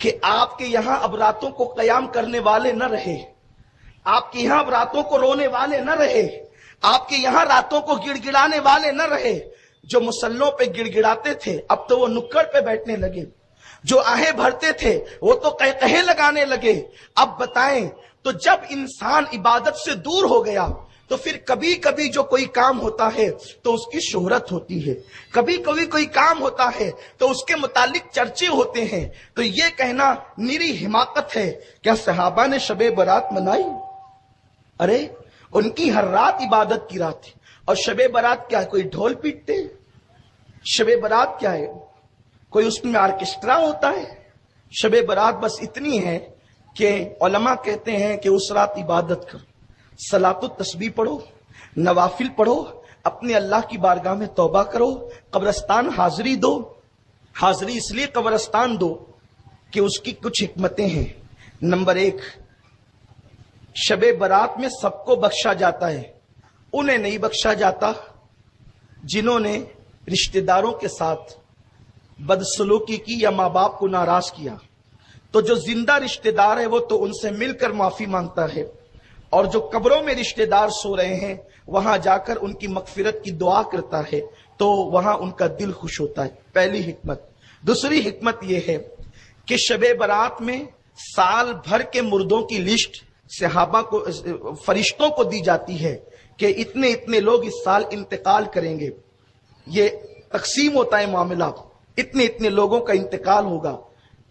کہ آپ کے یہاں اب راتوں کو قیام کرنے والے نہ رہے، آپ کے یہاں اب راتوں کو رونے والے نہ رہے، آپ کے یہاں راتوں کو گڑ گڑانے والے نہ رہے۔ جو مسلوں پہ گڑ گڑاتے تھے اب تو وہ نکڑ پہ بیٹھنے لگے، جو آہیں بھرتے تھے وہ تو قہقہے لگانے لگے۔ اب بتائیں، تو جب انسان عبادت سے دور ہو گیا تو پھر کبھی کبھی جو کوئی کام ہوتا ہے تو اس کی شہرت ہوتی ہے، کبھی کبھی کوئی کام ہوتا ہے تو اس کے متعلق چرچے ہوتے ہیں۔ تو یہ کہنا نیری حماقت ہے۔ کیا صحابہ نے شب برات منائی؟ ارے ان کی ہر رات عبادت کی رات تھی۔ اور شب برات کیا ہے؟ کوئی ڈھول پیٹتے؟ شب برات کیا ہے؟ کوئی اس میں آرکیسٹرا ہوتا ہے؟ شب برات بس اتنی ہے کہ علماء کہتے ہیں کہ اس رات عبادت کرو، صلاۃ التسبیح پڑھو، نوافل پڑھو، اپنے اللہ کی بارگاہ میں توبہ کرو، قبرستان حاضری دو۔ حاضری اس لیے قبرستان دو کہ اس کی کچھ حکمتیں ہیں۔ نمبر 1، شب برات میں سب کو بخشا جاتا ہے، انہیں نہیں بخشا جاتا جنہوں نے رشتہ داروں کے ساتھ بدسلوکی کی یا ماں باپ کو ناراض کیا۔ تو جو زندہ رشتہ دار ہے وہ تو ان سے مل کر معافی مانگتا ہے، اور جو قبروں میں رشتہ دار سو رہے ہیں وہاں جا کر ان کی مغفرت کی دعا کرتا ہے تو وہاں ان کا دل خوش ہوتا ہے۔ پہلی حکمت۔ دوسری حکمت یہ ہے کہ شب برات میں سال بھر کے مردوں کی لسٹ صحابہ کو، فرشتوں کو دی جاتی ہے کہ اتنے اتنے لوگ اس سال انتقال کریں گے۔ یہ تقسیم ہوتا ہے معاملہ، اتنے اتنے لوگوں کا انتقال ہوگا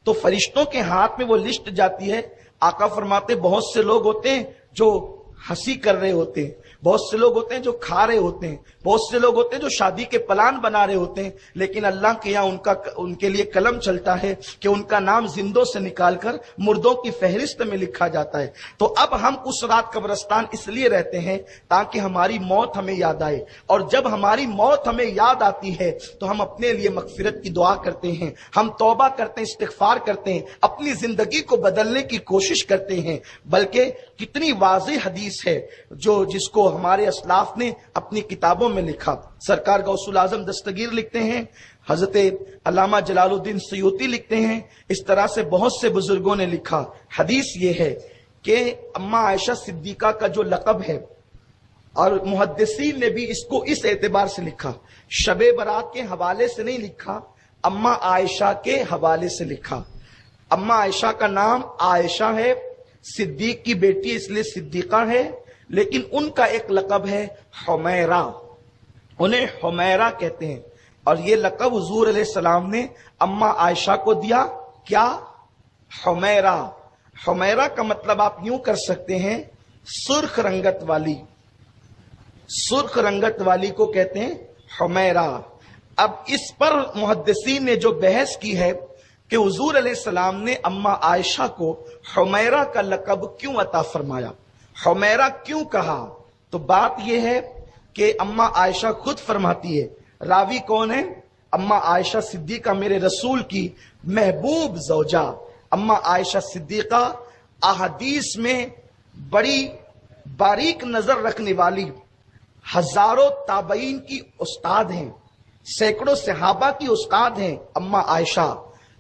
تو فرشتوں کے ہاتھ میں وہ لسٹ جاتی ہے۔ آقا فرماتے بہت سے لوگ ہوتے ہیں جو ہنسی کر رہے ہوتے ہیں، بہت سے لوگ ہوتے ہیں جو کھا رہے ہوتے ہیں، بہت سے لوگ ہوتے ہیں جو شادی کے پلان بنا رہے ہوتے ہیں، لیکن اللہ کے یہاں ان کے لیے قلم چلتا ہے کہ ان کا نام زندوں سے نکال کر مردوں کی فہرست میں لکھا جاتا ہے۔ تو اب ہم اس رات قبرستان اس لیے رہتے ہیں تاکہ ہماری موت ہمیں یاد آئے، اور جب ہماری موت ہمیں یاد آتی ہے تو ہم اپنے لیے مغفرت کی دعا کرتے ہیں، ہم توبہ کرتے ہیں، استغفار کرتے ہیں، اپنی زندگی کو بدلنے کی کوشش کرتے ہیں۔ بلکہ کتنی واضح حدیث ہے جس کو ہمارے اسلاف نے اپنی کتابوں میں لکھا۔ سرکار غوث الاعظم دستگیر لکھتے ہیں، حضرت علامہ جلال الدین سیوطی لکھتے ہیں، اس طرح سے بہت سے بزرگوں نے لکھا۔ حدیث یہ ہے کہ اماں عائشہ صدیقہ کا جو لقب ہے، اور محدثین نے بھی اس کو اس اعتبار سے لکھا، شب برات کے حوالے سے نہیں لکھا، اماں عائشہ کے حوالے سے لکھا۔ اماں عائشہ کا نام عائشہ ہے، صدیق کی بیٹی اس لیے صدیقہ ہے، لیکن ان کا ایک لقب ہے حمیرہ، انہیں حمیرہ کہتے ہیں۔ اور یہ لقب حضور علیہ السلام نے اماں عائشہ کو دیا، کیا؟ حمیرہ۔ حمیرہ کا مطلب آپ یوں کر سکتے ہیں سرخ رنگت والی، سرخ رنگت والی کو کہتے ہیں حمیرہ۔ اب اس پر محدثین نے جو بحث کی ہے کہ حضور علیہ السلام نے اماں عائشہ کو حمیرہ کا لقب کیوں عطا فرمایا، حمیرہ کیوں کہا؟ تو بات یہ ہے کہ اماں عائشہ خود فرماتی ہے، راوی کون ہے؟ اماں عائشہ صدیقہ، میرے رسول کی محبوب زوجہ اماں عائشہ صدیقہ، احادیث میں بڑی باریک نظر رکھنے والی، ہزاروں تابعین کی استاد ہیں، سینکڑوں صحابہ کی استاد ہیں اماں عائشہ۔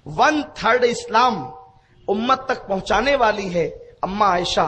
1/3 اسلام امت تک پہنچانے والی ہے اماں عائشہ۔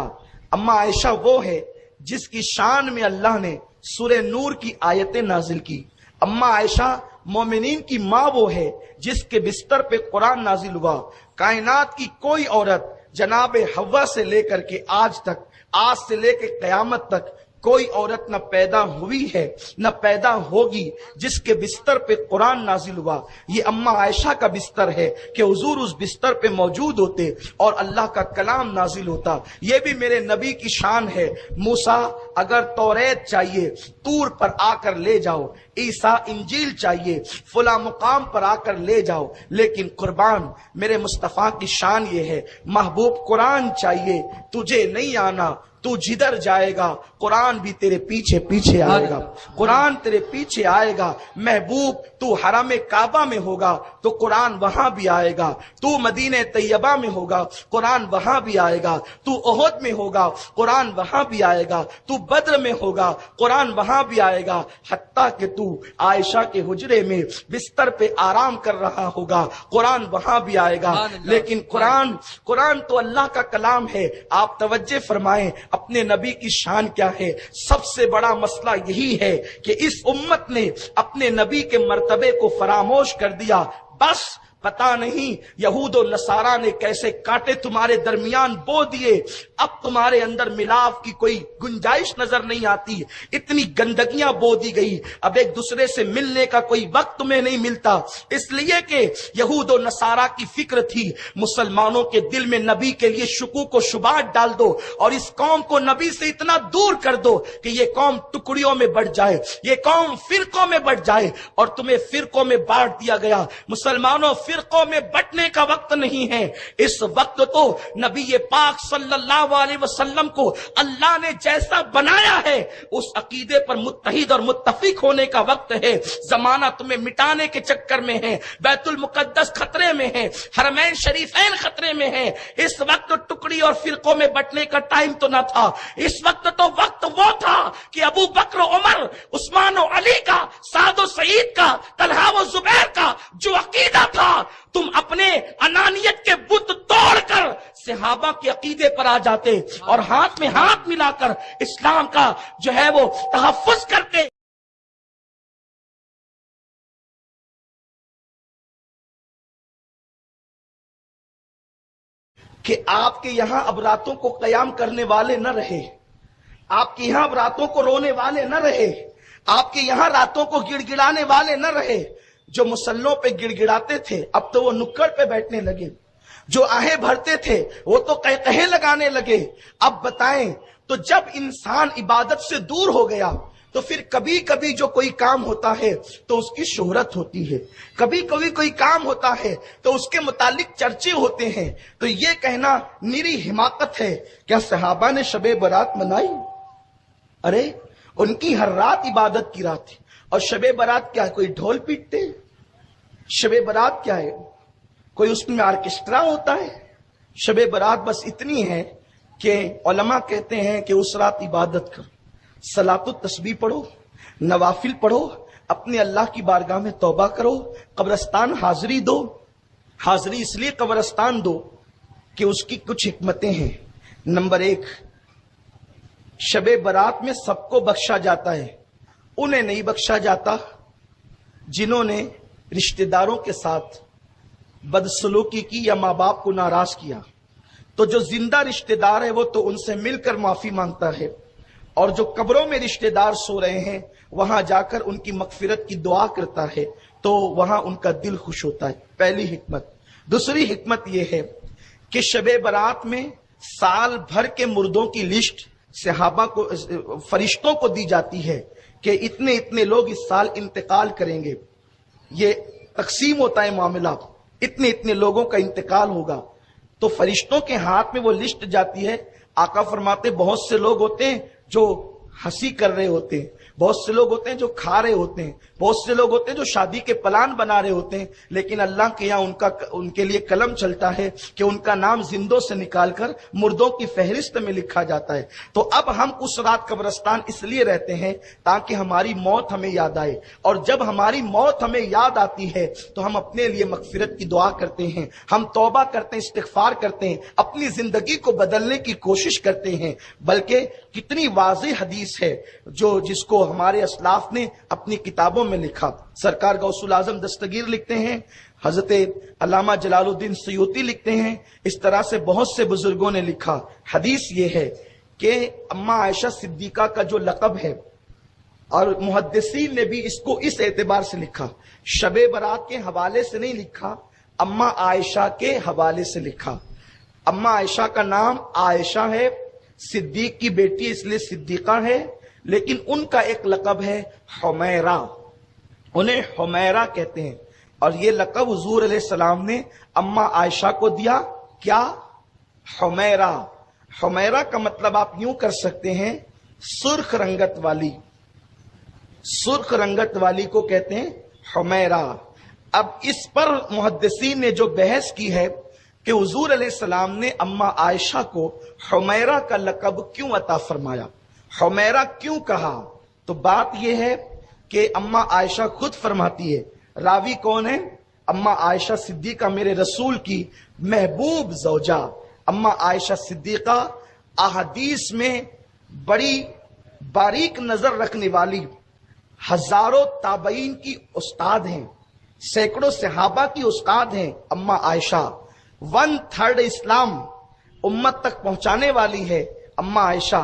اماں عائشہ وہ ہے جس کی شان میں اللہ نے سورہ نور کی آیتیں نازل کی۔ اماں عائشہ مومنین کی ماں وہ ہے جس کے بستر پہ قرآن نازل ہوا۔ کائنات کی کوئی عورت جناب حوا سے لے کر کے آج تک، آج سے لے کے قیامت تک کوئی عورت نہ پیدا ہوئی ہے نہ پیدا ہوگی جس کے بستر پہ قرآن نازل ہوا۔ یہ اماں عائشہ کا بستر ہے کہ حضور اس بستر پہ موجود ہوتے اور اللہ کا کلام نازل ہوتا۔ یہ بھی میرے نبی کی شان ہے۔ موسیٰ اگر توریت چاہیے طور پر آ کر لے جاؤ، عیسیٰ انجیل چاہیے فلاں مقام پر آ کر لے جاؤ، لیکن قربان میرے مصطفیٰ کی شان یہ ہے، محبوب قرآن چاہیے تجھے نہیں آنا तू जिधर जाएगा कुरान भी तेरे पीछे पीछे आएगा, कुरान तेरे पीछे आएगा। महबूब तू हरम काबा में होगा तो कुरान वहां भी आएगा, तू मदीने तैयबा में होगा कुरान वहां भी आएगा, तू ओहद में होगा कुरान वहां भी आएगा, तू बद्र में होगा कुरान वहां भी आएगा, हत्ता कि तू आयशा के हुजरे में बिस्तर पे आराम कर रहा होगा कुरान वहां भी आएगा। लेकिन कुरान तो अल्लाह का कलाम है। आप तवज्जो फरमाएं अपने नबी की शान क्या है। सबसे बड़ा मसला यही है कि इस उम्मत ने अपने नबी के मर्तबे को फरामोश कर दिया। बस पता नहीं यहूद और नसारा ने कैसे कांटे तुम्हारे दरमियान बो दिए, अब तुम्हारे अंदर मिलाप की कोई गुंजाइश नजर नहीं आती, इतनी गंदगियां बो दी गई, अब एक दूसरे से मिलने का कोई वक्त तुम्हें नहीं मिलता। इसलिए कि यहूद और नसारा की फिक्र थी मुसलमानों के दिल में नबी के लिए शुकूक और शुबात डाल दो और इस कौम को नबी से इतना दूर कर दो कि ये कौम टुकड़ियों में बढ़ जाए, ये कौम फिरकों में बढ़ जाए, और तुम्हें फिरकों में बांट दिया गया। मुसलमानों फिरकों में बंटने का वक्त नहीं है, इस वक्त तो नबी पाक सल्लल्लाहु अलैहि वसल्लम को अल्लाह ने जैसा बनाया है उस अकीदे पर मुत्तहिद और मुत्तफिक होने का वक्त है। जमाना तुम्हें मिटाने के चक्कर में है, बैतुल मुकद्दस खतरे में है, हरमैन शरीफैन खतरे में है। इस वक्त टुकड़ी और फिरकों में बंटने का टाइम तो न था, इस वक्त तो वक्त वो था कि अबू बकर, उमर, उस्मान और अली का, साद और सईद का, तलहा और जुबैर का जो अकीदा था, तुम अपने अनानियत के बुत तोड़कर सहाबा के अकीदे पर आ जाते और हाथ में हाथ मिलाकर इस्लाम का जो है वो तहफ्फुज करते। कि आपके यहां अब रातों को कयाम करने वाले न रहे, आपके यहां अब रातों को रोने वाले न रहे, आपके यहां रातों को गिड़गिड़ाने वाले न रहे। जो मुसल्लों पे गिड़गिड़ाते थे अब तो वो नुक्कड़ पे बैठने लगे, जो आहें भरते थे वो तो कहे लगाने लगे। अब बताएं, तो जब इंसान इबादत से दूर हो गया तो फिर कभी कभी जो कोई काम होता है तो उसकी शोहरत होती है, कभी कभी कोई काम होता है तो उसके मुतालिक चर्चे होते हैं। तो ये कहना निरी हिमाकत है। क्या सहाबा ने शबे बारात मनाई? अरे उनकी हर रात इबादत की रात थी। और शबे बारात क्या है, कोई ढोल पीटते? शबे बारात क्या है, कोई उसमें ऑर्केस्ट्रा होता है? शबे बारात बस इतनी है कि उलमा कहते हैं कि उस रात इबादत करो, सलातु तस्बीह पढ़ो, नवाफिल पढ़ो, अपने अल्लाह की बारगाह में तौबा करो, कब्रस्तान हाजिरी दो। हाजिरी इसलिए कब्रस्तान दो कि उसकी कुछ हिकमतें हैं। नंबर 1, शबे बारात में सबको बख्शा जाता है, उन्हें नहीं बख्शा जाता जिन्होंने रिश्तेदारों के साथ बदसलूकी की या माँ बाप को नाराज किया। तो जो जिंदा रिश्तेदार है वो तो उनसे मिलकर माफी मांगता है, और जो कब्रों में रिश्तेदार सो रहे हैं वहां जाकर उनकी मगफिरत की दुआ करता है, तो वहां उनका दिल खुश होता है। पहली हिकमत। दूसरी हिकमत यह है कि शबे बारात में साल भर के मुर्दों की लिस्ट सहाबा को, फरिश्तों को दी जाती है कि इतने इतने लोग इस साल इंतकाल करेंगे। ये तकसीम होता है मामला, इतने इतने लोगों का इंतकाल होगा, तो फरिश्तों के हाथ में वो लिस्ट जाती है। आका फरमाते बहुत से लोग होते हैं जो हंसी कर रहे होते हैं, बहुत से लोग होते हैं जो खा रहे होते हैं, बहुत से लोग होते हैं जो शादी के प्लान बना रहे होते हैं, लेकिन अल्लाह के यहाँ उनके लिए कलम चलता है कि उनका नाम जिंदों से निकालकर मुर्दों की फहरिस्त में लिखा जाता है। तो अब हम उस रात कब्रिस्तान इसलिए रहते हैं ताकि हमारी मौत हमें याद आए, और जब हमारी मौत हमें याद आती है तो हम अपने लिए मगफिरत की दुआ करते हैं, हम तौबा करते हैं, इस्तिगफार करते हैं, अपनी जिंदगी को बदलने की कोशिश करते हैं। बल्कि कितनी वाज़ेह हदीस है जो जिसको हमारे असलाफ ने अपनी किताबों में लिखा। सरकार गौसुल आजम दस्तगीर लिखते हैं, हजरत अल्लामा जलालुद्दीन सयूती लिखते हैं, इस तरह से बहुत से बुजुर्गों ने लिखा। हदीस ये है कि अम्मा आयशा सिद्दीका का जो लक़ब है, और मुहद्दिसीन ने भी इसको इस एतबार से लिखा, शबे बारात के हवाले से नहीं लिखा, अम्मा आयशा के हवाले से लिखा। अम्मा आयशा का नाम आयशा है, सिद्दीक की बेटी इसलिए सिद्दीका है, लेकिन उनका एक लक़ब है हुमैरा, उन्हें हुमैरा कहते हैं। और ये लक़ब हुजूर अलैहिस्सलाम ने अम्मा आयशा को दिया, क्या? हुमैरा। हुमैरा का मतलब आप यूं कर सकते हैं सुर्ख रंगत वाली, सुर्ख रंगत वाली को कहते हैं हुमैरा। अब इस पर मुहद्दिसीन ने जो बहस की है कि हुजूर अलैहिस्सलाम ने अम्मा आयशा को हुमैरा का लक़ब क्यों अता फरमाया, हुमैरा क्यों कहा, तो बात यह है कि अम्मा आयशा खुद फरमाती है, रावी कौन है, अम्मा आयशा सिद्दीका मेरे रसूल की महबूब ज़ौजा। अम्मा आयशा सिद्दीका अहादीस में बड़ी बारीक नजर रखने वाली, हजारों ताबईन की उस्ताद हैं, सैकड़ों सहाबा की उस्ताद हैं अम्मा आयशा। 1/3 इस्लाम उम्मत तक पहुंचाने वाली है अम्मा आयशा।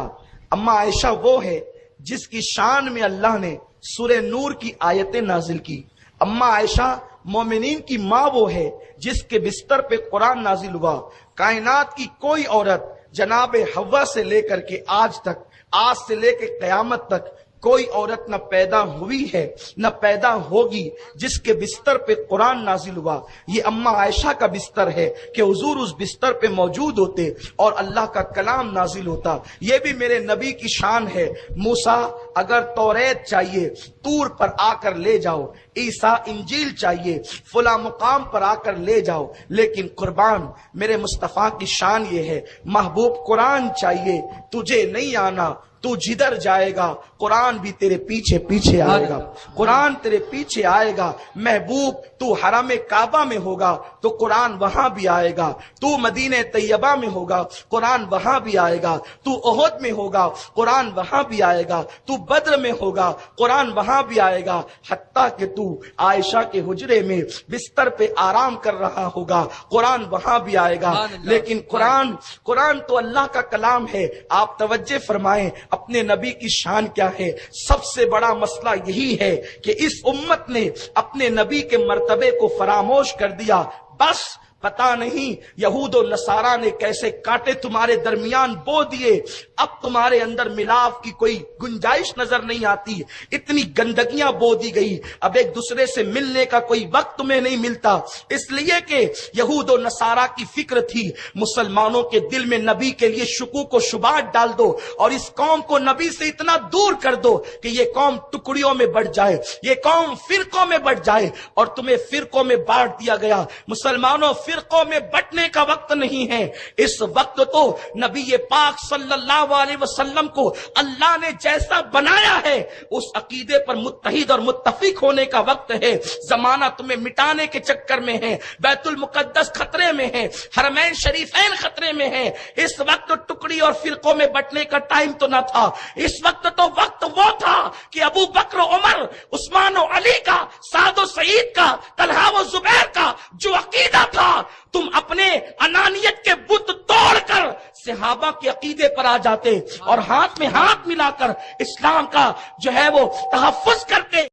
अम्मा आयशा वो है जिसकी शान में अल्लाह ने सूरह नूर की आयतें नाजिल की। अम्मा आयशा मोमिनीन की माँ वो है जिसके बिस्तर पे कुरान नाजिल हुआ। कायनात की कोई औरत जनाब हव्वा से लेकर के आज तक, आज से लेकर कयामत तक कोई औरत न पैदा हुई है न पैदा होगी जिसके बिस्तर पे कुरान नाजिल हुआ। ये अम्मा आयशा का बिस्तर है कि हुजूर उस बिस्तर पे मौजूद होते और अल्लाह का कलाम नाजिल होता। ये भी मेरे नबी की शान है। मूसा अगर तौरेत चाहिए तूर पर आकर ले जाओ, ईसा इंजील चाहिए फुला मुकाम पर आकर ले जाओ, लेकिन कुर्बान मेरे मुस्तफा की शान ये है, महबूब कुरान चाहिए तुझे नहीं आना, तू जिधर जाएगा कुरान भी तेरे पीछे पीछे आएगा, कुरान तेरे पीछे आएगा। महबूब तू हरम काबा में होगा तो कुरान वहां भी आएगा, तू मदीने तैयबा में होगा कुरान वहां भी आएगा, तू ओहद में होगा कुरान वहां भी आएगा, तू बद्र में होगा कुरान वहां भी आएगा, हत्ता कि तू आयशा के हुजरे में बिस्तर पे आराम कर रहा होगा कुरान वहां भी आएगा। लेकिन कुरान तो अल्लाह का कलाम है। आप तवज्जो फरमाएं अपने नबी की शान क्या है। सबसे बड़ा मसला यही है कि इस उम्मत ने अपने नबी के मर्तबे को फरामोश कर दिया। बस पता नहीं यहूद और नसारा ने कैसे कांटे तुम्हारे दरमियान बो दिए, अब तुम्हारे अंदर मिलाप की कोई गुंजाइश नजर नहीं आती, इतनी गंदगियां बो दी गई, अब एक दूसरे से मिलने का कोई वक्त तुम्हें नहीं मिलता। इसलिए कि यहूद और नसारा की फिक्र थी मुसलमानों के दिल में नबी के लिए शुकूक व शुबात डाल दो और इस कौम को नबी से इतना दूर कर दो कि ये कौम टुकड़ियों में बढ़ जाए, ये कौम फिरकों में बढ़ जाए, और तुम्हें फिरकों में बांट दिया गया। मुसलमानों फिरकों में बंटने का वक्त नहीं है, इस वक्त तो नबी पाक सल्लल्लाहु अलैहि वसल्लम को अल्लाह ने जैसा बनाया है उस अकीदे पर मुत्तहिद और मुत्तफिक होने का वक्त है। जमाना तुम्हें मिटाने के चक्कर में है, बैतुल मुकद्दस खतरे में है, हरमैन शरीफैन खतरे में है। इस वक्त तो टुकड़ी और फिरकों में बंटने का टाइम तो ना था, इस वक्त तो वक्त वो था कि अबू बकर, उमर, उस्मान और अली का, साद और सईद का, तलहा व जुबैर का जो अकीदा था, तुम अपने अनानियत के बुत तोड़कर सहाबा के अकीदे पर आ जाते और हाथ में हाथ मिलाकर इस्लाम का जो है वो तहफ्फुज करते।